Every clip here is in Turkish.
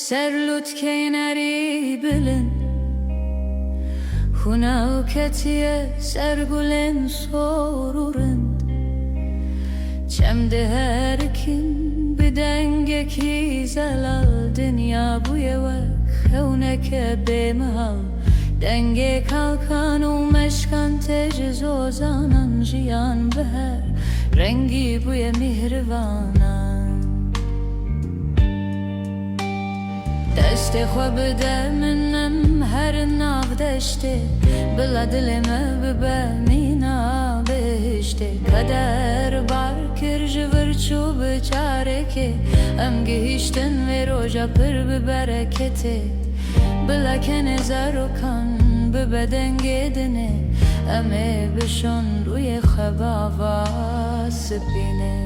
سرلوت كيناري بلن هنا وكتية سرقلن sorurund Çemde her kim بدنگکی زلال دنیا بوی و خونک بمهال دنگ kalkan و مشکن تجز و زانن جیان بهر رنگی بوی مهربانن دست خو بده منم هر ناف دشته بلا دلمه ببمینا بهشته kader bar kirjivir çu biçare ki em gihiştin ve roja pır bi bereketi bila kene zarukan bi bedengedine em e bişon ruye xebava spine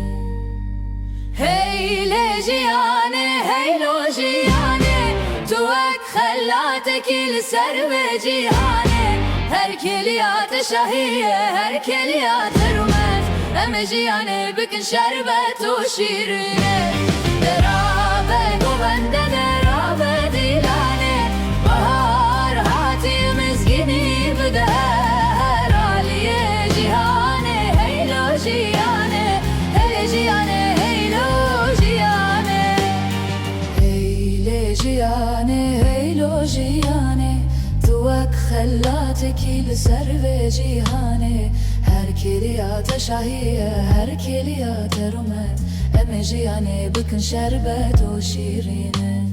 hey le jiyane hey lo jiyane tu ek خلاتك لسر وجيهانه her keliyat şahiye her keliyat rümet emeciyane bikin şerbet o şirine derabe govende derabe dilane bahar hatimiz gini beder aliye cihane heylo jiyane hele jiyane heylo jiyane heyle jiyane heylo jiyane Tuvak خلاتك لسر وجيهانه her keliyat şahiye her keliyat rümet emeciyane bikin şerbet o şirine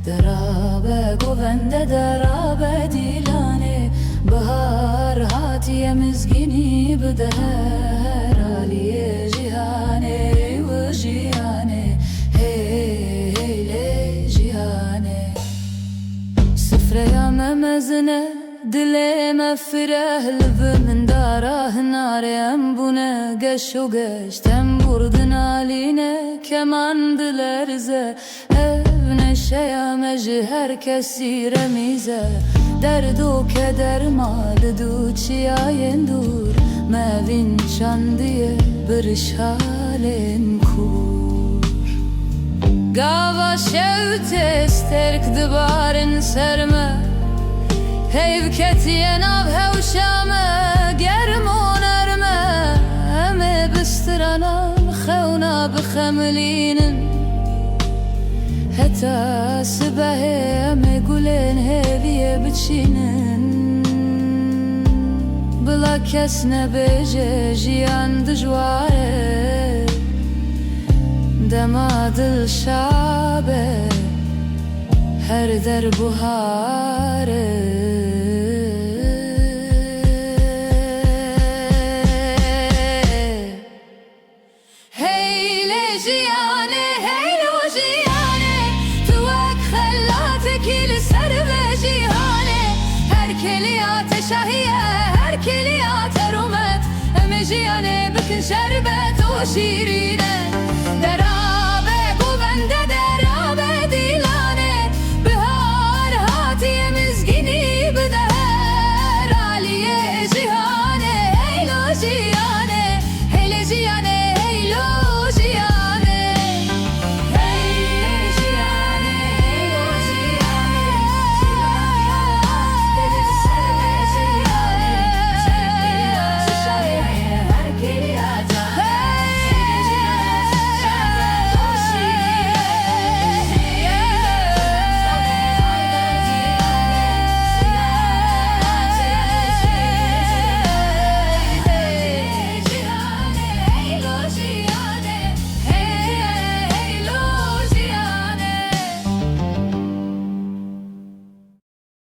derabe govende derabe dilane bahar hatiyemiz gini beder aliye cihane ve cihane heyle cihane Sıfraya memezine dileme fireh lübümün darah narem bune geç o geçtem burdun aline keman dilerze ev neşeya meci herkesi remize derdu keder malı duçiya yendur mevin çandiye bir şalen kur gava şevte sterk dibarın serme Hevketiye nav hevşame germon erme Eme bistiranam khevna bixemlinin Heta sibehe eme gulen heviye biçinin Bila kes nebece jiyan dijware Dema dil şabe her der buhare şahiye her keliyat rümet emeciyane bikin şerbet o şirine